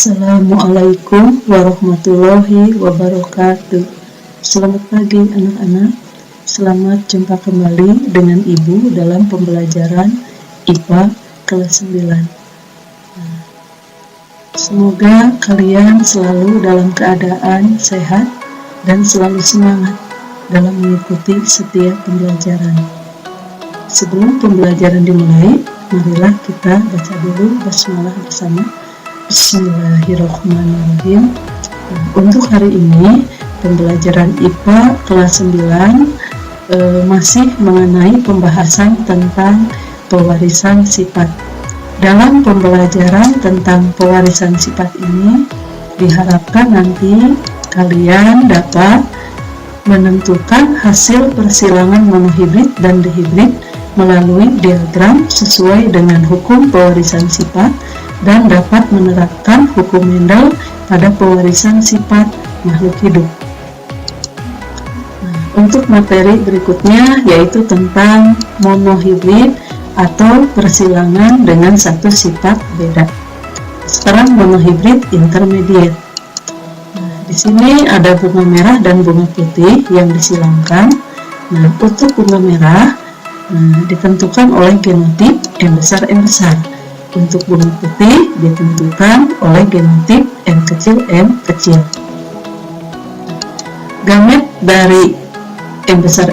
Assalamualaikum warahmatullahi wabarakatuh. Selamat pagi anak-anak. Selamat jumpa kembali dengan Ibu dalam pembelajaran IPA kelas 9. Semoga kalian selalu dalam keadaan sehat dan selalu semangat dalam mengikuti setiap pembelajaran. Sebelum pembelajaran dimulai, marilah kita baca dulu basmalah bersama. Bismillahirrahmanirrahim. Untuk hari ini pembelajaran IPA kelas 9 masih mengenai pembahasan tentang pewarisan sifat. Dalam pembelajaran tentang pewarisan sifat ini diharapkan nanti kalian dapat menentukan hasil persilangan monohibrid dan dihibrid melalui diagram sesuai dengan hukum pewarisan sifat dan dapat menerapkan hukum Mendel pada pewarisan sifat makhluk hidup. Untuk materi berikutnya yaitu tentang monohibrid atau persilangan dengan satu sifat beda. Sekarang monohibrid intermediate. Di sini ada bunga merah dan bunga putih yang disilangkan. Untuk bunga merah ditentukan oleh genotip M besar M besar. Untuk bunga putih ditentukan oleh genotip M kecil. Gamet dari M besar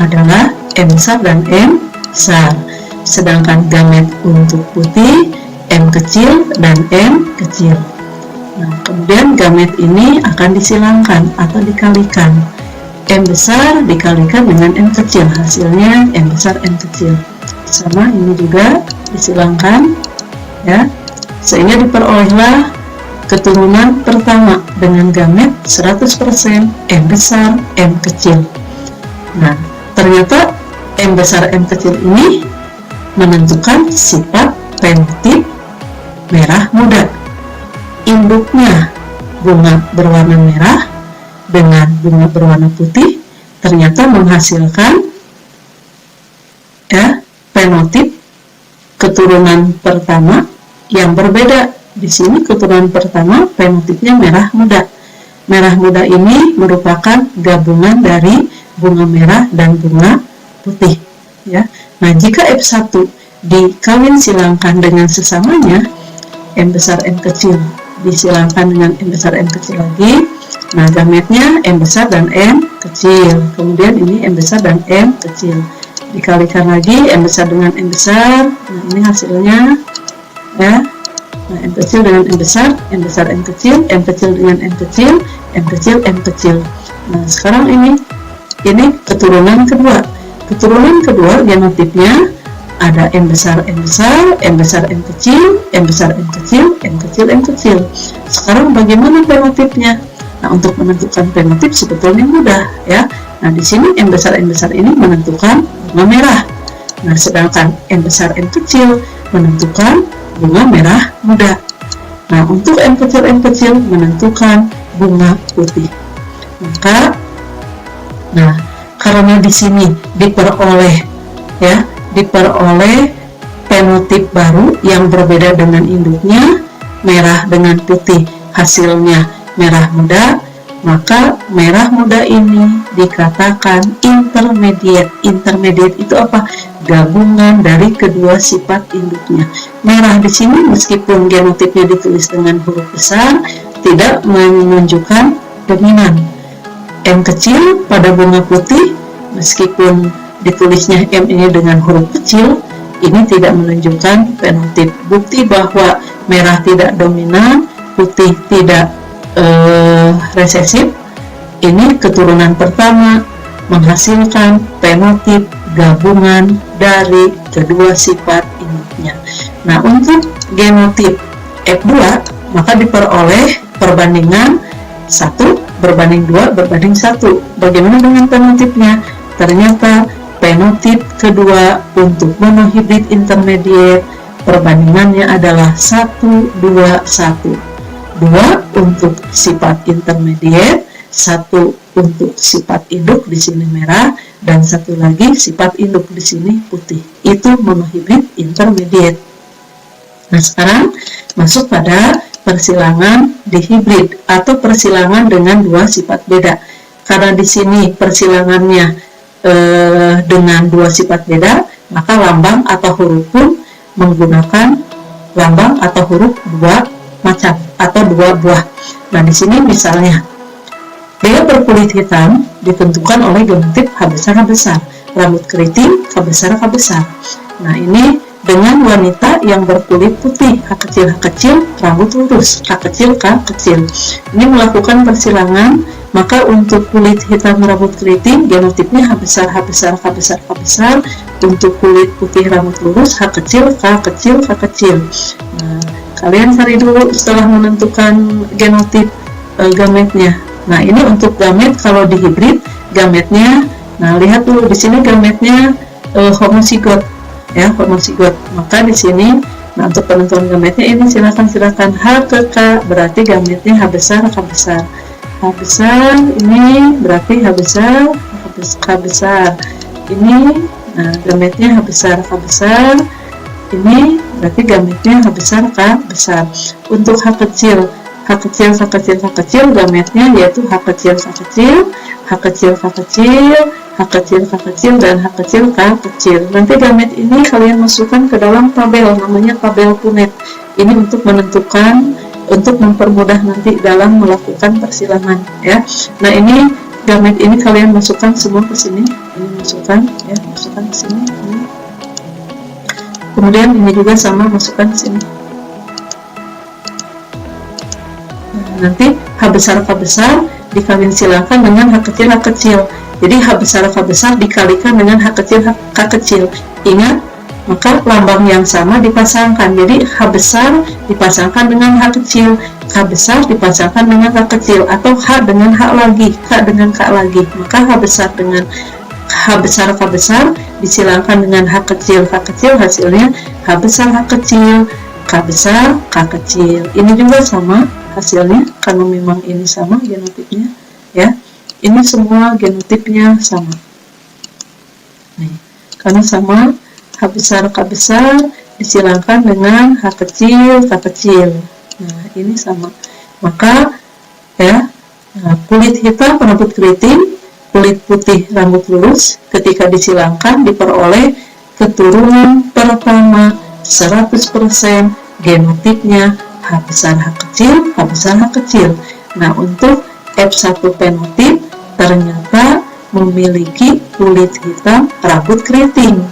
adalah M besar dan M besar. Sedangkan gamet untuk putih M kecil dan M kecil. Kemudian gamet ini akan disilangkan atau dikalikan. M besar dikalikan dengan M kecil, hasilnya M besar M kecil. Sama ini juga disilangkan ya, sehingga diperolehlah keturunan pertama dengan gamet 100% M besar M kecil. Ternyata M besar M kecil ini menentukan sifat fenotip merah muda. Induknya bunga berwarna merah dengan bunga berwarna putih ternyata menghasilkan fenotip keturunan pertama yang berbeda. Di sini keturunan pertama fenotipnya merah muda. Merah muda ini merupakan gabungan dari bunga merah dan bunga putih ya. Jika F1 dikawin silangkan dengan sesamanya M besar M kecil disilangkan dengan M besar M kecil lagi, gametnya M besar dan M kecil. Kemudian ini M besar dan M kecil dikalikan lagi M besar dengan M besar. Ini hasilnya ya. M kecil dengan M besar M kecil, M kecil dengan M kecil, M kecil, M kecil. Sekarang ini keturunan kedua. Keturunan kedua genotipnya ada M besar M besar, M besar M kecil, M besar M kecil, M kecil M kecil. Sekarang bagaimana fenotipnya? Untuk menentukan fenotip sebetulnya mudah ya. Di sini M besar ini menentukan bunga merah. Sedangkan M besar M kecil menentukan bunga merah muda. Untuk M kecil menentukan bunga putih. Karena di sini diperoleh fenotip baru yang berbeda dengan induknya, merah dengan putih hasilnya merah muda, maka merah muda ini dikatakan intermediate. Intermediate itu apa? Gabungan dari kedua sifat induknya. Merah di sini meskipun genotipnya ditulis dengan huruf besar, tidak menunjukkan dominan. M kecil pada bunga putih meskipun ditulisnya M ini dengan huruf kecil, ini tidak menunjukkan fenotip. Bukti bahwa merah tidak dominan, putih tidak resesif. Ini keturunan pertama menghasilkan fenotip gabungan dari kedua sifat induknya. Untuk genotip F2 maka diperoleh perbandingan 1 berbanding 2 berbanding 1. Bagaimana dengan fenotipnya? Ternyata fenotip kedua untuk monohibrid intermediate perbandingannya adalah 1, 2, 1. 2 untuk sifat intermediate, 1 untuk sifat induk di sini merah, dan 1 lagi sifat induk di sini putih. Itu monohibrid intermediate. Sekarang masuk pada persilangan dihibrid atau persilangan dengan dua sifat beda. Karena di sini persilangannya dengan dua sifat beda, maka lambang atau huruf pun menggunakan lambang atau huruf dua macam atau dua buah. Nah, di sini misalnya dia berkulit hitam ditentukan oleh genotip H besar H besar, rambut keriting H besar H besar. Nah, ini dengan wanita yang berkulit putih H kecil, rambut lurus H kecil, K kecil. Ini melakukan persilangan, maka untuk kulit hitam rambut keriting genotipnya H besar H besar H besar H besar. Untuk kulit putih rambut lurus H kecil, K kecil, K kecil. Nah, kalian cari dulu setelah menentukan genotip gametnya. Nah, ini untuk gamet kalau dihibrid gametnya. Nah, lihat dulu di sini gametnya homozigot ya, homozigot. Maka di sini, nah untuk penentuan gametnya ini silakan H ke K berarti gametnya H besar H besar. H besar ini berarti H besar H besar. Ini nah gametnya H besar H besar. Ini berarti gametnya H besar K besar. Untuk H kecil H kecil, K kecil, K kecil, gametnya yaitu H kecil, K kecil, H kecil, K kecil, H kecil, K kecil, dan H kecil, K kecil. Nanti gamet ini kalian masukkan ke dalam tabel, namanya tabel Punnett. Ini untuk menentukan, untuk mempermudah nanti dalam melakukan persilangan, ya. Nah, ini gamet ini kalian masukkan semua ke sini. Ini masukkan, ya, masukkan ke sini. Ini. Kemudian ini juga sama, masukkan ke sini. Nanti H besar K besar dikalikan silakan dengan H kecil H kecil. Jadi H besar K besar dikalikan dengan H kecil K kecil. Ingat, maka lambang yang sama dipasangkan. Jadi H besar dipasangkan dengan H kecil, K besar dipasangkan dengan H kecil, atau H dengan H lagi, K dengan K lagi. Maka H besar dengan H besar K besar disilakan dengan H kecil K kecil, hasilnya H besar H kecil, K besar K kecil. Ini juga sama hasilnya, karena memang ini sama genotipnya, ya. Ini semua genotipnya sama. Nih, karena sama, H besar K besar disilakan dengan H kecil K kecil. Nah, ini sama. Maka ya, kulit hitam rambut keriting, kulit putih rambut lurus ketika disilakan diperoleh keturunan pertama 100% genotipnya H besar H kecil, H besar H kecil. Nah, untuk F1 fenotip ternyata memiliki kulit hitam rambut keriting.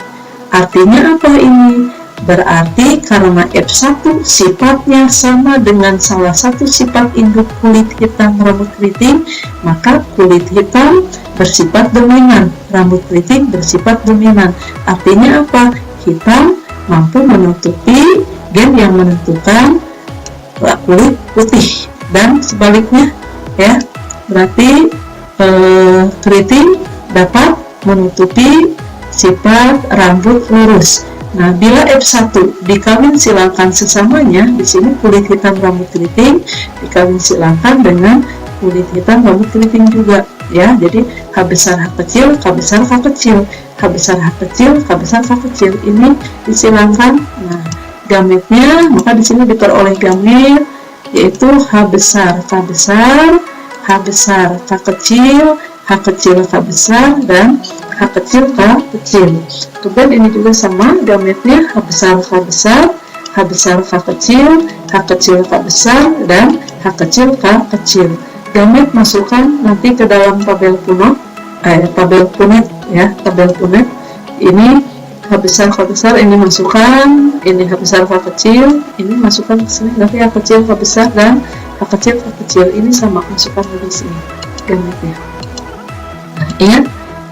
Artinya apa ini? Berarti karena F1 sifatnya sama dengan salah satu sifat induk kulit hitam rambut keriting, maka kulit hitam bersifat dominan, rambut keriting bersifat dominan. Artinya apa? Hitam mampu menutupi gen yang menentukan kulit putih, dan sebaliknya, ya. Berarti keriting dapat menutupi sifat rambut lurus. Nah, bila F1 dikawin silakan sesamanya, di sini kulit hitam rambut keriting dikawin silakan dengan kulit hitam rambut keriting juga, ya. Jadi H besar H kecil, K besar K kecil, H besar H kecil, K besar K kecil, ini disilakan. Nah, gametnya, maka di sini diperoleh gamet yaitu H besar K besar, H besar K kecil, H kecil K besar, dan H kecil K kecil. Kemudian ini juga sama, gametnya H besar K besar, H besar K kecil, H kecil K besar, dan H kecil K kecil. Gamet masukkan nanti ke dalam tabel Punnett, tabel Punnett, ya, tabel Punnett. Ini H besar K besar, ini masukkan, ini H besar K kecil, ini masukkan ke sini, nanti H kecil K besar dan H kecil K kecil, ini sama, masukkan di sini gametnya. Nah, ingat,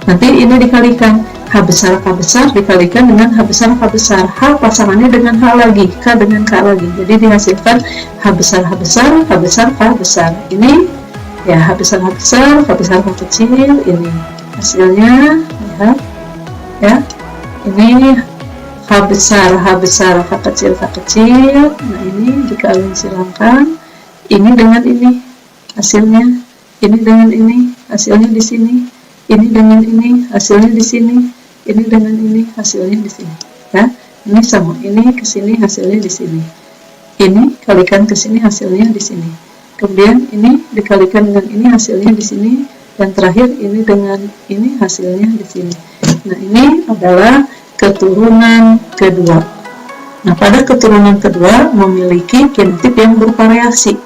nanti ini dikalikan H besar K besar dikalikan dengan H besar K besar, H pasangannya dengan H lagi, K dengan K lagi, jadi dihasilkan H besar H besar, H besar K besar. Ini ya H besar H besar, K besar K kecil, ini hasilnya, lihat, ya. Ini H besar K kecil K kecil. Nah, ini dikawin silakan. Ini dengan ini hasilnya. Ini dengan ini hasilnya di sini. Ini dengan ini hasilnya di sini. Ini dengan ini hasilnya di sini. Ya, ini sama. Ini ke sini hasilnya di sini. ini kalikan ke sini, hasilnya di sini. Kemudian ini dikalikan dengan ini, hasilnya di sini. Dan terakhir ini dengan ini, hasilnya di sini. Nah, ini adalah keturunan kedua. Nah, pada keturunan kedua memiliki genotip yang bervariasi,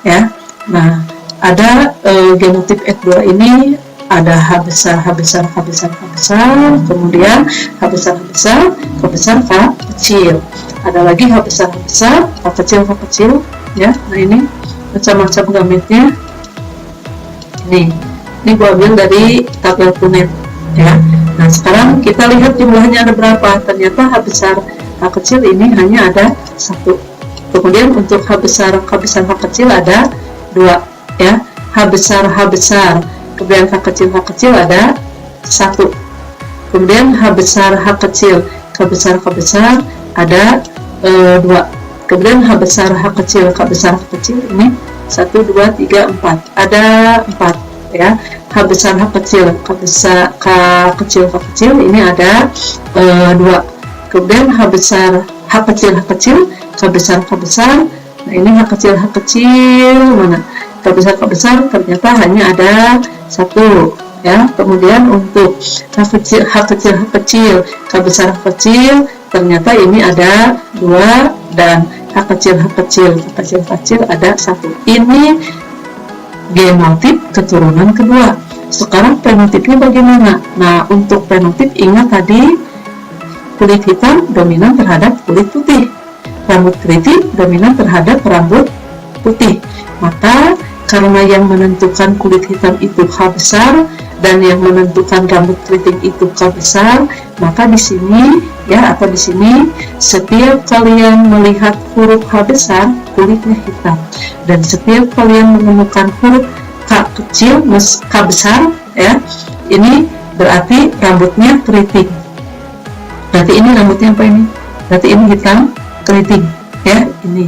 ya. Nah, ada genotip F2 ini ada H besar, H besar, H besar, H besar, kemudian H besar, H besar, H besar, H kecil. Ada lagi H besar, H besar, H kecil, ya. Nah, ini macam-macam gametnya. Ini gua ambil dari tabel Punnett, ya. Nah, sekarang kita lihat jumlahnya ada berapa. Ternyata H besar, H kecil ini hanya ada 1. Kemudian untuk H besar, H besar, H kecil ada 2, ya. H besar, H besar, kemudian H kecil ada 1. Kemudian H besar, H kecil, K besar, K besar ada 2. Kemudian H besar, H kecil, K besar, H kecil ini 1, 2, 3, 4. Ada 4, ya. H besar, H kecil, K besar, K kecil, K kecil ini ada 2. Kemudian H besar, H kecil, K besar, K besar. Nah, ini H kecil, mana? K besar, ternyata hanya ada 1, ya. Kemudian untuk H kecil, K besar, K kecil, ternyata ini ada 2, dan H kecil ada 1. Ini genotip keturunan kedua. Sekarang fenotipnya bagaimana? Nah, untuk fenotip ingat tadi kulit hitam dominan terhadap kulit putih, rambut keriting dominan terhadap rambut putih. Maka karena yang menentukan kulit hitam itu H besar dan yang menentukan rambut keriting itu K besar, maka di sini, ya, atau di sini setiap kalian melihat huruf H besar, kulitnya hitam. Dan setiap kalian menemukan huruf K kecil, K besar, ya, ini berarti rambutnya keriting. Berarti ini rambutnya apa ini? Berarti ini hitam keriting, ya, ini.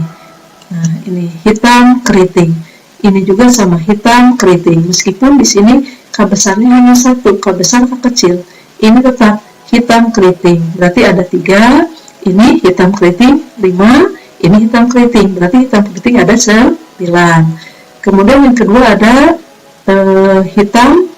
Nah, ini hitam keriting. Ini juga sama, hitam keriting. Meskipun di sini K besarnya hanya 1, K besar, K kecil. Ini tetap hitam keriting. Berarti ada 3. Ini hitam keriting 5. Ini hitam keriting. Berarti hitam keriting ada 9. Kemudian yang kedua ada hitam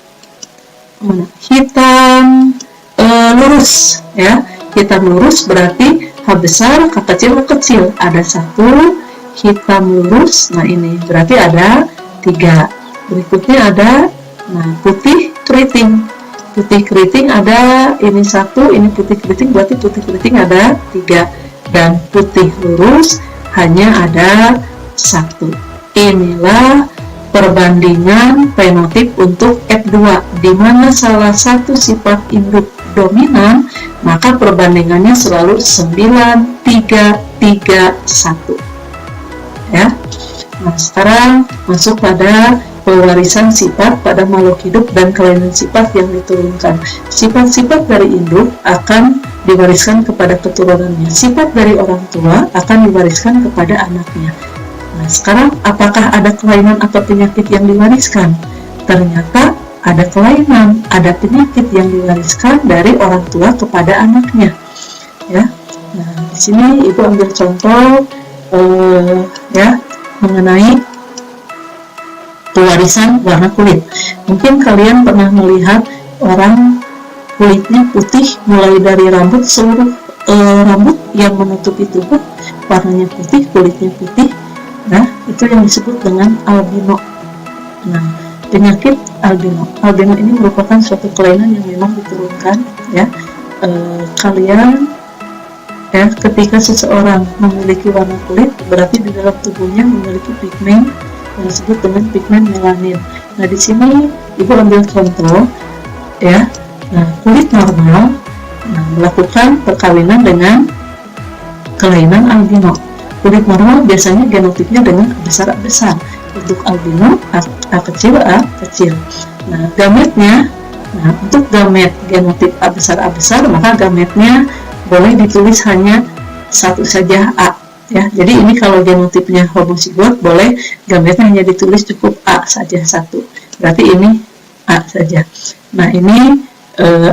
lurus, ya. Hitam lurus berarti H besar, K kecil, K kecil. Ada 1 hitam lurus. Nah, ini berarti ada 3. Berikutnya ada, nah, putih keriting. Putih keriting ada ini 1, ini putih keriting, berarti putih keriting ada 3. Dan putih lurus hanya ada 1. Inilah perbandingan fenotip untuk F2, di mana salah satu sifat induk dominan, maka perbandingannya selalu 9, 3, 3, 1. Ya. Nah, sekarang masuk pada pewarisan sifat pada makhluk hidup dan kelainan sifat yang diturunkan. Sifat-sifat dari induk akan diwariskan kepada keturunannya. Sifat dari orang tua akan diwariskan kepada anaknya. Nah, sekarang apakah ada kelainan atau penyakit yang diwariskan? Ternyata ada kelainan, ada penyakit yang diwariskan dari orang tua kepada anaknya. Ya. Nah, di sini Ibu ambil contoh ya, mengenai pewarisan warna kulit. Mungkin kalian pernah melihat orang kulitnya putih, mulai dari rambut, seluruh rambut yang menutupi tubuh warnanya putih, kulitnya putih. Nah, itu yang disebut dengan albino. Nah, penyakit albino. Albino ini merupakan suatu kelainan yang memang diturunkan, ya. Kalian, ya, ketika seseorang memiliki warna kulit, berarti di dalam tubuhnya memiliki pigmen yang disebut dengan pigmen melanin. Nah, di sini Ibu ambil contoh, ya. Nah, kulit normal, nah, melakukan perkawinan dengan kelainan albino. Kulit normal biasanya genotipnya dengan A besar. Untuk albino A kecil, A kecil. Nah, gametnya, nah, untuk gamet genotip A besar, maka gametnya boleh ditulis hanya satu saja, A, ya. Jadi ini kalau genotipnya homozigot, boleh gametnya hanya ditulis cukup A saja, 1. Berarti ini A saja. Nah, ini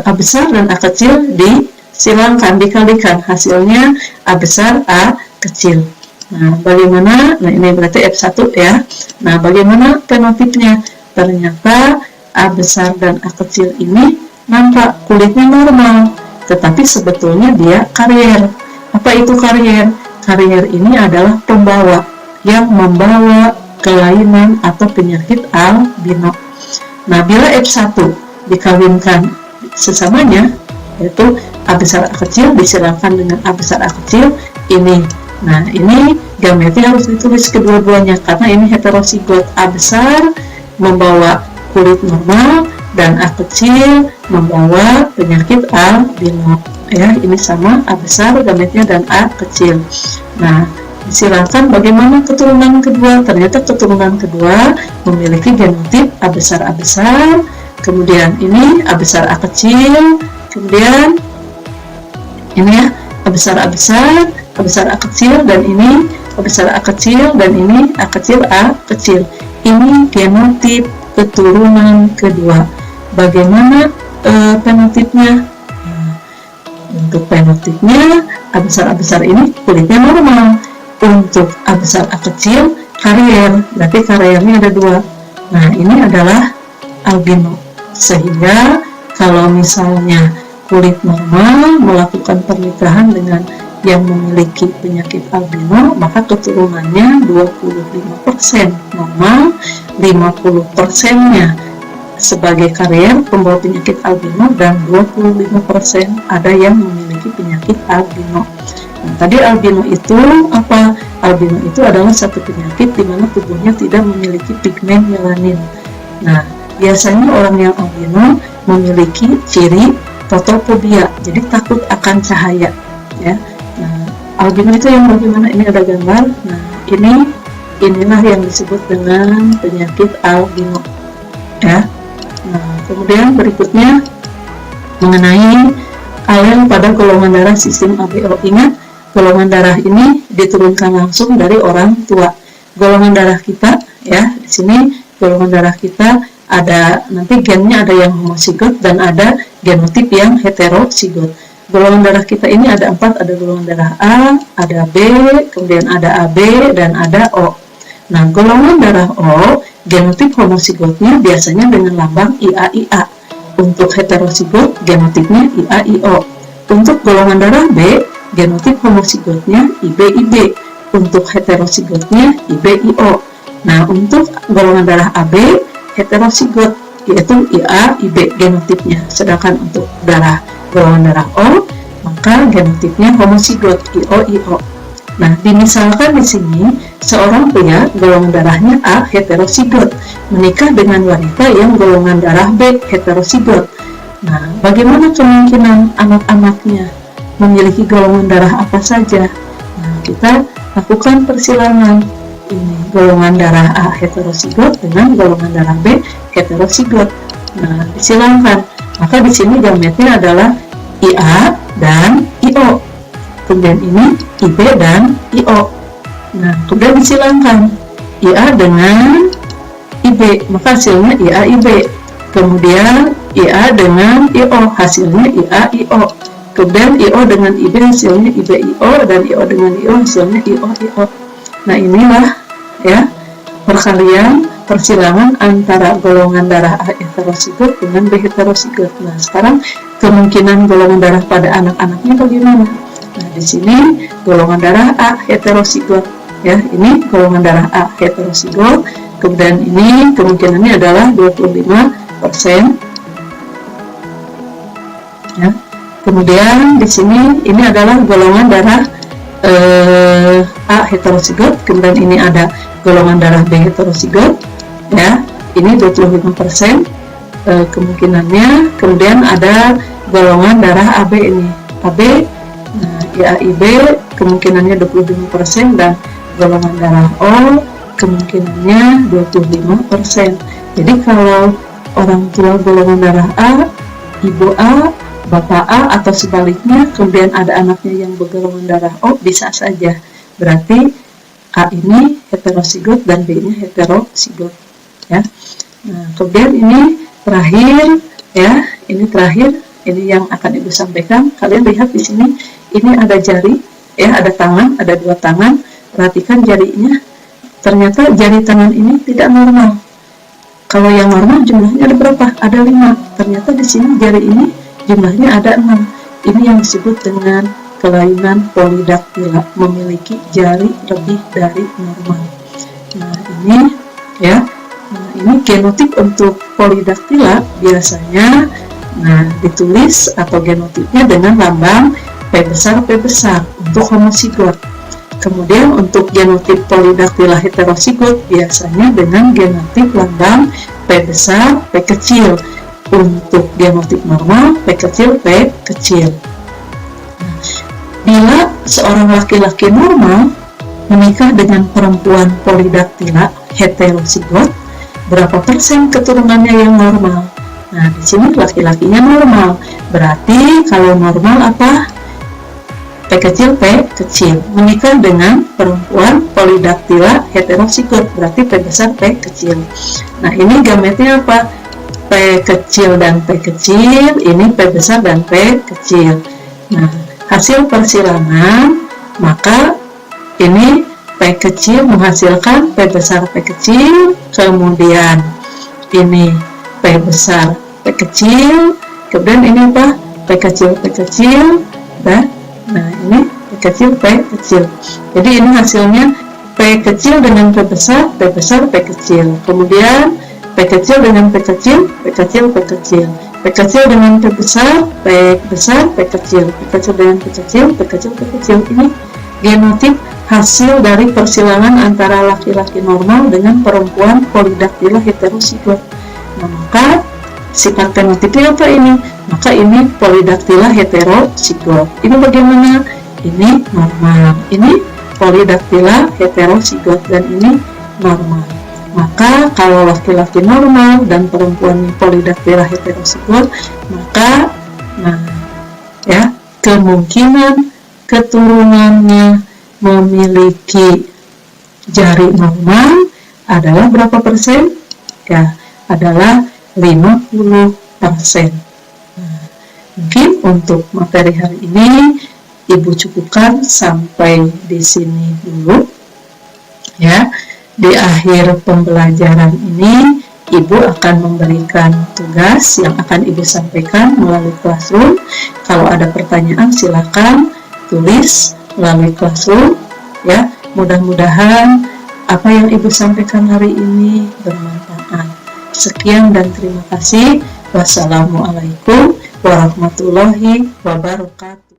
A besar dan A kecil disilangkan, dikalikan, hasilnya A besar, A kecil. Nah, bagaimana? Nah, ini berarti F1 ya. Nah, bagaimana fenotipnya? Ternyata A besar dan A kecil ini nampak kulitnya normal, tetapi sebetulnya dia karier. Apa itu karier? Karier ini adalah pembawa yang membawa kelainan atau penyakit albino. Nah, bila F1 dikawinkan sesamanya, yaitu A besar A kecil disilakan dengan A besar A kecil ini. Nah, ini gameti harus ditulis kedua-duanya karena ini heterosigot. A besar membawa kulit normal dan A kecil membawa penyakit albino. Ya, ini sama A besar gametnya dan A kecil. Nah, disilakan bagaimana keturunan kedua. Ternyata keturunan kedua memiliki genotip A besar, kemudian ini A besar A kecil, kemudian ini ya A besar A kecil, dan ini A besar A kecil, dan ini A kecil. Ini genotip keturunan kedua. Bagaimana fenotipnya? Untuk fenotipnya A besar ini kulitnya normal. Untuk A besar A kecil karier, berarti kariernya ada 2. Nah, ini adalah albino. Sehingga kalau misalnya kulit normal melakukan pernikahan dengan yang memiliki penyakit albino, maka keturunannya 25% normal, 50%-nya sebagai karier pembawa penyakit albino, dan 25% ada yang memiliki penyakit albino. Nah, tadi albino itu apa? Albino itu adalah satu penyakit di mana tubuhnya tidak memiliki pigmen melanin. Nah, biasanya orang yang albino memiliki ciri fotofobia, jadi takut akan cahaya, ya. Nah, albino itu yang bagaimana? Ini ada gambar. Nah, inilah yang disebut dengan penyakit albino, ya. Nah, kemudian berikutnya mengenai alel pada golongan darah sistem ABO. Ingat, golongan darah ini diturunkan langsung dari orang tua. Golongan darah kita, ya, di sini golongan darah kita ada nanti gennya, ada yang homozigot dan ada genotip yang heterozigot. Golongan darah kita ini ada 4, ada golongan darah A, ada B, kemudian ada AB, dan ada O. Nah, golongan darah O, genotip homozigotnya biasanya dengan lambang IAIA. Untuk heterozigot, genotipnya IAIO. Untuk golongan darah B, genotip homozigotnya IBIB. Untuk heterozigotnya IBIO. Nah, untuk golongan darah AB, heterozigot, yaitu IAIB genotipnya. Sedangkan untuk golongan darah O, maka genotipnya homozigot, IOIO. Nah, dimisalkan di sini seorang pria golongan darahnya A heterozigot menikah dengan wanita yang golongan darah B heterozigot. Nah, bagaimana kemungkinan anak-anaknya memiliki golongan darah apa saja? Nah, kita lakukan persilangan. Ini golongan darah A heterozigot dengan golongan darah B heterozigot. Nah, disilangkan. Maka di sini gametnya adalah IA dan IO. Kemudian ini IB dan IO. Nah, kemudian disilangkan IA dengan IB, maka hasilnya IAIB. Kemudian IA dengan IO, hasilnya IAIO. Kemudian IO dengan IB, hasilnya IBIO, dan IO dengan IO, hasilnya IOIO. Nah, inilah ya perkalian persilangan antara golongan darah A heterozigot dengan B heterozigot. Nah, sekarang kemungkinan golongan darah pada anak-anaknya bagaimana? Nah, di sini golongan darah A heterozigot, ya, ini golongan darah A heterozigot. Kemudian ini kemungkinannya adalah 25%. Ya. Kemudian di sini ini adalah golongan darah A heterozigot. Kemudian ini ada golongan darah B heterozigot. Ya, ini 25% kemungkinannya. Kemudian ada golongan darah AB ini, AB. Nah, IAIB kemungkinannya 25% dan golongan darah O kemungkinannya 25%. Jadi kalau orang tua golongan darah A, ibu A, bapak A, atau sebaliknya, kemudian ada anaknya yang bergolongan darah O, bisa saja. Berarti A ini heterozigot dan B ini heterozigot. Ya. Nah, kemudian ini terakhir, ya, ini terakhir. Ini yang akan Ibu sampaikan. Kalian lihat di sini, ini ada jari, ya, ada tangan, ada 2 tangan. perhatikan jarinya, ternyata jari tangan ini tidak normal. Kalau yang normal jumlahnya ada berapa? Ada 5. Ternyata di sini jari ini jumlahnya ada 6. Ini yang disebut dengan kelainan polidaktila, memiliki jari lebih dari normal. Nah, ini ya. Nah, ini genotip untuk polidaktila biasanya ditulis atau genotipnya dengan lambang P besar untuk homozigot. Kemudian untuk genotip polidaktila heterosigot biasanya dengan genotip lambang P besar P kecil. Untuk genotip normal P kecil P kecil. Bila seorang laki-laki normal menikah dengan perempuan polidaktila heterosigot, berapa persen keturunannya yang normal? Nah, di sini laki-lakinya normal. Berarti kalau normal apa? P kecil P kecil. Menikah dengan perempuan polidaktila heterosigot, berarti P besar P kecil. Nah, ini gametnya apa? P kecil dan P kecil, ini P besar dan P kecil. Nah, hasil persilangan, maka ini P kecil menghasilkan P besar P kecil, kemudian ini P besar P kecil, kemudian ini apa? P kecil P kecil, dan nah ini P kecil P kecil. Jadi ini hasilnya P kecil dengan P besar P kecil. Kemudian P kecil dengan P kecil P kecil P kecil. P kecil dengan P besar P besar P kecil. P kecil dengan P kecil P kecil P kecil. Ini genotip hasil dari persilangan antara laki-laki normal dengan perempuan polidaktila heterosigot. Nah, maka sifat fenotipnya apa ini? Maka ini polidaktila heterosigot. Ini bagaimana? Ini normal. Ini polidaktila heterosigot dan ini normal. Maka kalau laki-laki normal dan perempuan polidaktila heterosigot, maka kemungkinan keturunannya memiliki jari normal adalah berapa persen? Ya, adalah 50%. Mungkin untuk materi hari ini Ibu cukupkan sampai di sini dulu. Ya, di akhir pembelajaran ini Ibu akan memberikan tugas yang akan Ibu sampaikan melalui Classroom. Kalau ada pertanyaan silakan tulis melalui Classroom. Ya, mudah-mudahan apa yang Ibu sampaikan hari ini bermanfaat. Sekian dan terima kasih. Wassalamualaikum warahmatullahi wabarakatuh.